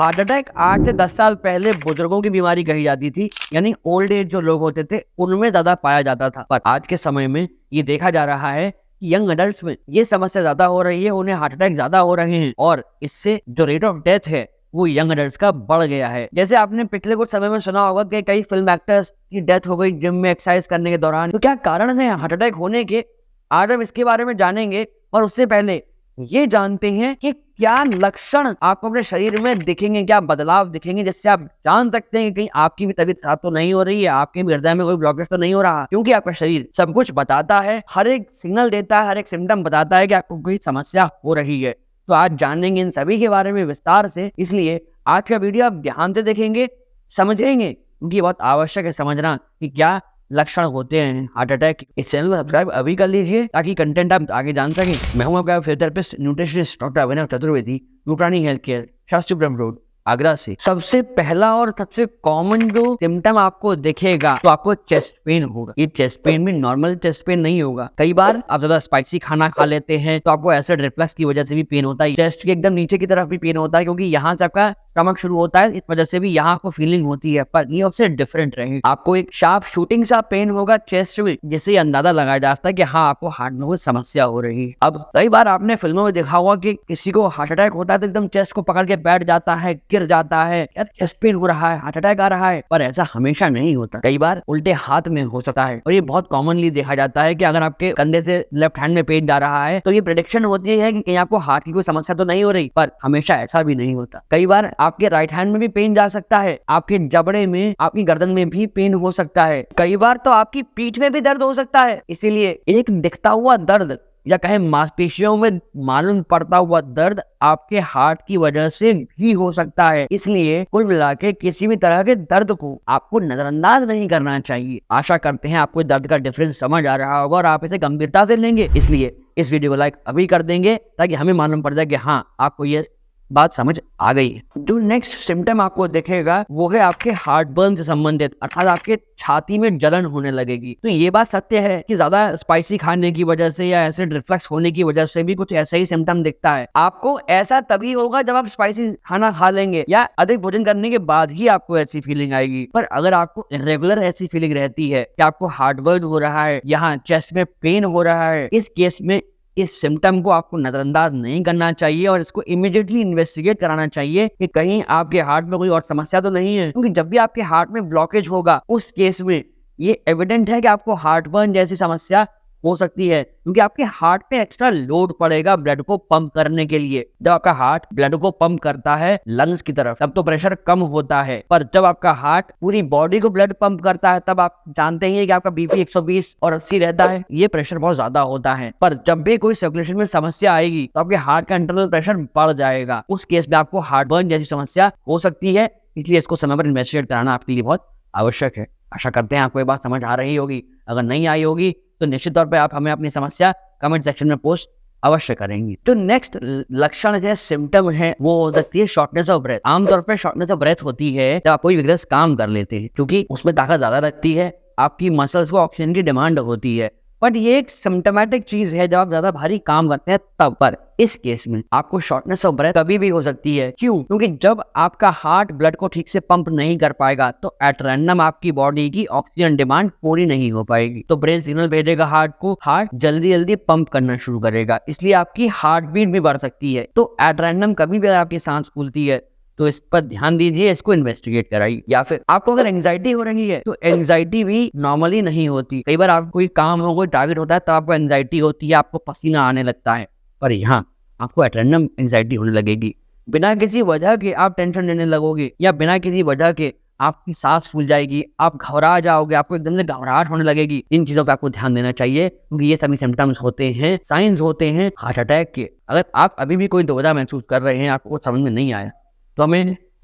Heart attack आज से 10 साल पहले बुजुर्गों की बीमारी कही जाती थी, यानी ओल्ड एज जो लोग होते थे उनमें ज्यादा पाया जाता था। पर आज के समय में ये देखा जा रहा है कि यंग अडल्ट्स में ये समस्या ज्यादा हो रही है, उन्हें हार्ट अटैक ज्यादा हो रहे हैं और इससे जो रेट ऑफ डेथ है वो यंग अडल्ट्स का बढ़ गया है। जैसे आपने पिछले कुछ समय में सुना होगा कि कई फिल्म एक्टर्स की डेथ हो गई जिम में एक्सरसाइज करने के दौरान। तो क्या कारण है हार्ट अटैक होने के, आज हम इसके बारे में जानेंगे। और उससे पहले ये जानते हैं कि क्या लक्षण आपको अपने शरीर में दिखेंगे, क्या बदलाव दिखेंगे जिससे आप जान सकते हैं कि कहीं आपकी भी तबीयत खराब तो नहीं हो रही है, आपके भी हृदय में कोई ब्लॉकेज तो नहीं हो रहा। क्योंकि आपका शरीर सब कुछ बताता है, हर एक सिग्नल देता है, हर एक सिम्टम बताता है कि आपको कोई समस्या हो रही है। तो आज जानेंगे इन सभी के बारे में विस्तार से, इसलिए आज का वीडियो आप ध्यान से देखेंगे, समझेंगे, क्योंकि बहुत आवश्यक है समझना कि क्या लक्षण होते हैं हार्ट अटैक। इस चैनल को सब्सक्राइब अभी कर लीजिए ताकि कंटेंट आप आगे जान सकें। मैं हूं आपका physiotherapist nutritionist doctor Abhinav Chaturvedi, यूप्रानी health care, Shastripuram road, Agra से। सबसे पहला और सबसे कॉमन जो सिम्टम आपको दिखेगा तो आपको चेस्ट पेन होगा। ये चेस्ट पेन भी नॉर्मल चेस्ट पेन नहीं होगा। कई बार आप ज्यादा स्पाइसी खाना खा लेते हैं तो आपको एसिड रिफ्लक्स की वजह से भी पेन होता है। चेस्ट के एकदम नीचे की तरफ भी पेन होता है क्योंकि यहाँ से आपका स्टमक शुरू होता है, इस वजह से भी यहाँ आपको फीलिंग होती है। पर ये उससे डिफरेंट रहेगा, आपको एक शार्प शूटिंग सा पेन होगा चेस्ट में, जिससे अंदाजा लगाया जाता है कि हाँ आपको हार्ट में कोई समस्या हो रही है। अब कई बार आपने फिल्मों में देखा होगा कि किसी को हार्ट अटैक होता है तो एकदम चेस्ट को पकड़ के बैठ जाता है, गिर जाता है, यार चेस्ट पेन हो रहा है, हार्ट अटैक आ रहा है। पर ऐसा हमेशा नहीं होता, कई बार उल्टे हाथ में हो सकता है। और ये बहुत कॉमनली देखा जाता है कि अगर आपके कंधे से लेफ्ट हैंड में पेन जा रहा है तो ये प्रेडिक्शन होती है कि कहीं आपको हार्ट की कोई समस्या तो नहीं हो रही। पर हमेशा ऐसा भी नहीं होता। कई बार आपके राइट हैंड में भी पेन जा सकता है, आपके जबड़े में, आपकी गर्दन में भी पेन हो सकता है, कई बार तो आपकी पीठ में भी दर्द हो सकता है। इसीलिए एक दिखता हुआ दर्द या कहे मांसपेशियों में मालूम पड़ता हुआ दर्द आपके हार्ट की वजह से भी हो सकता है। इसलिए कुल मिला के किसी भी तरह के दर्द को आपको नजरअंदाज नहीं करना चाहिए। आशा करते हैं आपको दर्द का डिफरेंस समझ आ रहा होगा और आप इसे गंभीरता से लेंगे। इसलिए इस वीडियो को लाइक अभी कर देंगे ताकि हमें मालूम पड़ जाए कि हाँ आपको ये बात समझ आ गई है। जो नेक्स्ट सिम्टम आपको दिखेगा वो है आपके हार्ट बर्न से संबंधित, अर्थात आपके छाती में जलन होने लगेगी। तो ये बात सत्य है कि ज्यादा स्पाइसी खाने की वजह से या एसिड रिफ्लक्स होने की वजह से भी कुछ ऐसा ही सिम्टम दिखता है। आपको ऐसा तभी होगा जब आप स्पाइसी खाना खा लेंगे या अधिक भोजन करने के बाद ही आपको ऐसी फीलिंग आएगी। पर अगर आपको रेगुलर ऐसी फीलिंग रहती है कि आपको हार्ट बर्न हो रहा है, यहाँ चेस्ट में पेन हो रहा है, इस केस में इस सिम्टम को आपको नजरअंदाज नहीं करना चाहिए और इसको इमीडिएटली इन्वेस्टिगेट कराना चाहिए कि कहीं आपके हार्ट में कोई और समस्या तो नहीं है। क्योंकि जब भी आपके हार्ट में ब्लॉकेज होगा उस केस में ये एविडेंट है कि आपको हार्ट बर्न जैसी समस्या हो सकती है, क्योंकि आपके हार्ट पे एक्स्ट्रा लोड पड़ेगा ब्लड को पंप करने के लिए। जब आपका हार्ट ब्लड को पंप करता है लंग्स की तरफ तब तो प्रेशर कम होता है, पर जब आपका हार्ट पूरी बॉडी को ब्लड पंप करता है तब आप जानते ही हैं कि आपका बीपी 120 और 80 रहता है, ये प्रेशर बहुत ज्यादा होता है। पर जब भी कोई सर्कुलेशन में समस्या आएगी तो आपके हार्ट का इंटरनल प्रेशर बढ़ जाएगा। उस केस में आपको हार्ट बर्न जैसी समस्या हो सकती है। इसलिए इसको समय पर इन्वेस्टिगेट कराना आपके लिए बहुत आवश्यक है। आशा करते हैं आपको ये बात समझ आ रही होगी। अगर नहीं आई होगी तो निश्चित तौर पे आप हमें अपनी समस्या कमेंट सेक्शन में पोस्ट अवश्य करेंगे। जो नेक्स्ट लक्षण है, सिम्टम है, वो हो सकती है शॉर्टनेस ऑफ ब्रेथ। आमतौर पर शॉर्टनेस ऑफ ब्रेथ होती है जब आप कोई विग्रस काम कर लेते हैं, क्योंकि उसमें ताकत ज्यादा लगती है, आपकी मसल्स को ऑक्सीजन की डिमांड होती है। बट ये एक सिम्टोमेटिक चीज है जब आप ज्यादा भारी काम करते हैं तब। पर इस केस में आपको शॉर्टनेस ऑफ ब्रेथ कभी भी हो सकती है। क्यों? क्योंकि जब आपका हार्ट ब्लड को ठीक से पंप नहीं कर पाएगा तो एट रैंडम आपकी बॉडी की ऑक्सीजन डिमांड पूरी नहीं हो पाएगी। तो ब्रेन सिग्नल भेजेगा हार्ट को, हार्ट जल्दी जल्दी पंप करना शुरू करेगा, इसलिए आपकी हार्ट बीट भी बढ़ सकती है। तो एट रैंडम कभी भी अगर आपकी सांस फूलती है तो इस पर ध्यान दीजिए, इसको इन्वेस्टिगेट कराइए। या फिर आपको अगर एंजाइटी हो रही है तो एंजाइटी भी नॉर्मली नहीं होती। कई बार आपको कोई काम हो, कोई टारगेट होता है तो आपको एंजाइटी होती है, आपको पसीना आने लगता है। पर यहाँ आपको एट रैंडम एंजाइटी होने लगेगी, बिना किसी वजह के आप टेंशन लेने लगोगे या बिना किसी वजह के आपकी सांस फूल जाएगी, आप घबरा जाओगे, आपको एकदम से घबराहट होने लगेगी। इन चीजों पे आपको ध्यान देना चाहिए क्योंकि ये सभी सिम्टम्स होते हैं, साइंस होते हैं हार्ट अटैक के। अगर आप अभी भी कोई दुविधा महसूस कर रहे हैं, आपको समझ में नहीं आया तो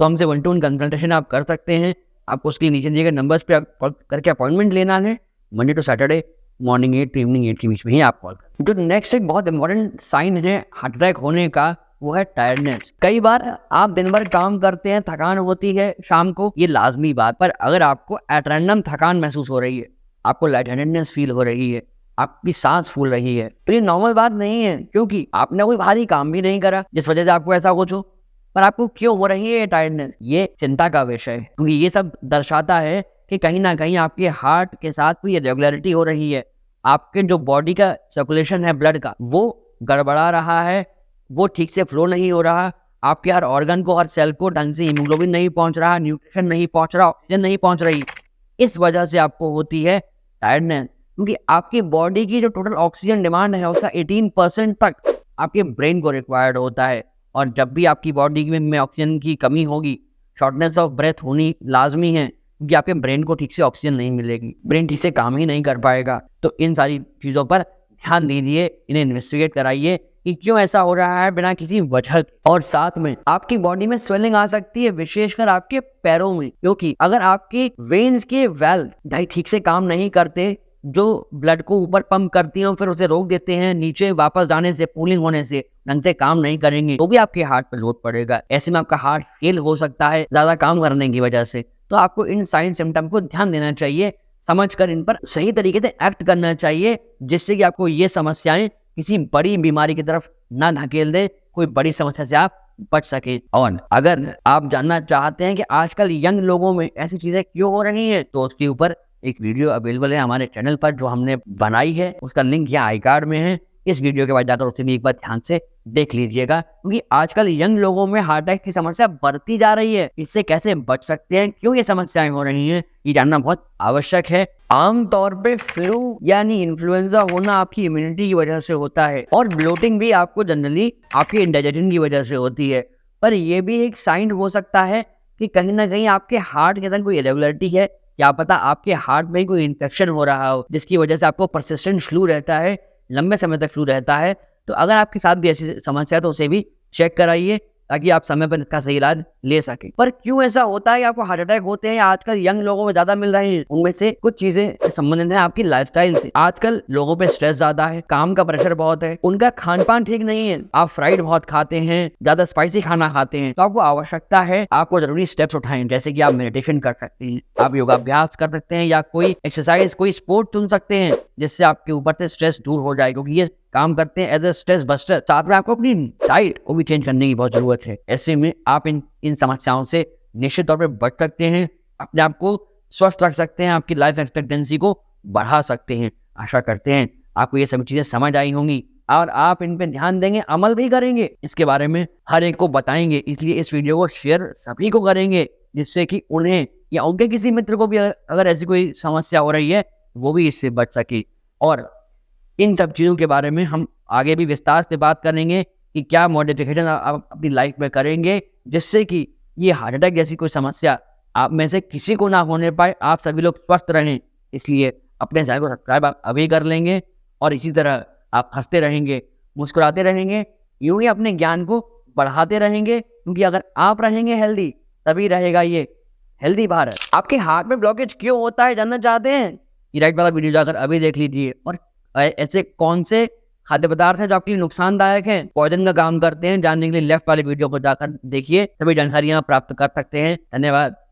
हमसे 1-to-1 कंसल्टेशन आप कर सकते हैं। आपको उसके नीचे दिए गए नंबर्स पे कॉल करके अपॉइंटमेंट लेना है। Monday to Saturday morning 8 to evening 8 के बीच में ही आप कॉल करें। जो नेक्स्ट एक बहुत इंपॉर्टेंट साइन है हार्ट अटैक होने का वो है टायर्डनेस। कई बार आप दिन भर काम करते हैं, थकान होती है शाम को, ये लाजमी बात। पर अगर आपको एट रैंडम थकान महसूस हो रही है, आपको लाइट हेडेडनेस फील हो रही है, आपकी सांस फूल रही है, तो ये नॉर्मल बात नहीं है, क्योंकि आपने कोई भारी काम भी नहीं करा जिस वजह से आपको ऐसा कुछ हो। पर आपको क्यों हो रही है ये टायर्डनेस, ये चिंता का विषय है, क्योंकि ये सब दर्शाता है कि कहीं ना कहीं आपके हार्ट के साथ कोई इरेगुलरिटी हो रही है। आपके जो बॉडी का सर्कुलेशन है ब्लड का, वो गड़बड़ा रहा है, वो ठीक से फ्लो नहीं हो रहा। आपके हर ऑर्गन को, हर सेल को ढंग से हीमोग्लोबिन नहीं पहुंच रहा, न्यूट्रिशन नहीं पहुंच रहा, ऑक्सीजन नहीं पहुंच रही। इस वजह से आपको होती है टायर्डनेस, क्योंकि आपकी बॉडी की जो टोटल ऑक्सीजन डिमांड है उसका 18% तक आपके ब्रेन को रिक्वायर्ड होता है। और जब भी आपकी बॉडी में ऑक्सीजन की कमी होगी, शॉर्टनेस ऑफ ब्रेथ होनी लाजमी है, क्योंकि आपके ब्रेन को ठीक से ऑक्सीजन नहीं मिलेगी, ब्रेन ठीक से काम ही नहीं कर पाएगा। तो इन सारी चीज़ों पर ध्यान दीजिए, इन्हें इन्वेस्टिगेट कराइए कि क्यों ऐसा हो रहा है बिना किसी वजह। और साथ में आपकी बॉडी में स्वेलिंग आ सकती है, विशेषकर आपके पैरों में, क्योंकि अगर आपकी वेन्स के वेल्व ठीक से काम नहीं करते, जो ब्लड को ऊपर पंप करती हैं फिर उसे रोक देते हैं, नीचे वापस जाने से, पूलिंग होने से ढंग से काम नहीं करेंगे, तो भी आपके हार्ट पर लोड पड़ेगा। ऐसे में आपका हार्ट फेल हो सकता है ज्यादा काम करने की वजह से। तो आपको इन साइन सिम्टम को ध्यान देना चाहिए, समझकर इन पर सही तरीके से एक्ट करना चाहिए, जिससे कि आपको ये समस्याएं किसी बड़ी बीमारी की तरफ ना धकेल दे, कोई बड़ी समस्या से आप बच सके। और अगर आप जानना चाहते हैं कि आजकल यंग लोगों में ऐसी चीजें क्यों हो रही हैं, तो उसके ऊपर एक वीडियो अवेलेबल है हमारे चैनल पर जो हमने बनाई है, उसका लिंक यहाँ आई कार्ड में है। इस वीडियो के बाद जाकर उसे भी एक बार ध्यान से देख लीजिएगा, क्योंकि आजकल यंग लोगों में हार्ट अटैक की समस्या बढ़ती जा रही है। इससे कैसे बच सकते हैं, क्यों ये समस्याएं हो रही हैं, ये जानना बहुत आवश्यक है। आमतौर पे फ्लू यानी इन्फ्लुएंजा होना आपकी इम्यूनिटी की वजह से होता है, और ब्लोटिंग भी आपको जनरली आपके इंडाइजेशन की वजह से होती है। पर यह भी एक साइन हो सकता है कि कहीं ना कहीं आपके हार्ट के अंदर कोई इरेगुलरिटी है, क्या पता आपके हार्ट में कोई इन्फेक्शन हो रहा हो, जिसकी वजह से आपको परसिस्टेंट फ्लू रहता है, लंबे समय तक फ्लू रहता है। तो अगर आपके साथ भी ऐसी समस्या है तो उसे भी चेक कराइए, ताकि आप समय पर इसका सही इलाज ले सकें। पर क्यों ऐसा होता है, आपको हार्ट अटैक होते हैं आजकल यंग लोगों में ज्यादा मिल रहे हैं? उनमें से कुछ चीजें संबंधित है आपकी लाइफस्टाइल से। आजकल लोगों पे स्ट्रेस ज्यादा है, काम का प्रेशर बहुत है, उनका खान पान ठीक नहीं है, आप फ्राइड बहुत खाते हैं, ज्यादा स्पाइसी खाना खाते हैं। तो आपको आवश्यकता है, आपको जरूरी स्टेप्स उठाएं, जैसे कि आप मेडिटेशन कर सकते हैं, आप योगाभ्यास कर सकते हैं, या कोई एक्सरसाइज, कोई स्पोर्ट चुन सकते हैं, जिससे आपके ऊपर से स्ट्रेस दूर हो जाए, क्योंकि ये काम करते हैं एज ए स्ट्रेस बस्टर। साथ में आपको अपनी डाइट को भी चेंज करने की बहुत जरूरत है। ऐसे में आप इन समस्याओं से निश्चित तौर पे बच सकते हैं, अपने आप को स्वस्थ रख सकते हैं, आपकी लाइफ एक्सपेक्टेंसी को बढ़ा सकते हैं। आशा करते हैं आपको ये सभी चीजें समझ आई होंगी और आप इन पे ध्यान देंगे, अमल भी करेंगे, इसके बारे में हर एक को बताएंगे। इसलिए इस वीडियो को शेयर सभी को करेंगे, जिससे कि उन्हें या उनके किसी मित्र को भी अगर ऐसी कोई समस्या हो रही है, वो भी इससे बच सके। और इन सब चीज़ों के बारे में हम आगे भी विस्तार से बात करेंगे कि क्या मॉडिफिकेशन आप अपनी लाइफ में करेंगे, जिससे कि ये हार्ट अटैक जैसी कोई समस्या आप में से किसी को ना होने पाए, आप सभी लोग स्वस्थ रहें। इसलिए अपने चैनल को सब्सक्राइब आप अभी कर लेंगे, और इसी तरह आप हंसते रहेंगे, मुस्कुराते रहेंगे, यूं ही अपने ज्ञान को बढ़ाते रहेंगे, क्योंकि अगर आप रहेंगे हेल्दी, तभी रहेगा ये हेल्दी भारत। आपके हार्ट में ब्लॉकेज क्यों होता है जानना चाहते हैं? ये राइट वाला वीडियो जाकर अभी देख लीजिए। और ऐसे कौन से खाद्य पदार्थ हैं जो आपके लिए नुकसानदायक हैं, पॉइजन का काम करते हैं, जानने के लिए लेफ्ट वाले वीडियो को जाकर देखिए, सभी जानकारियां प्राप्त कर सकते हैं। धन्यवाद।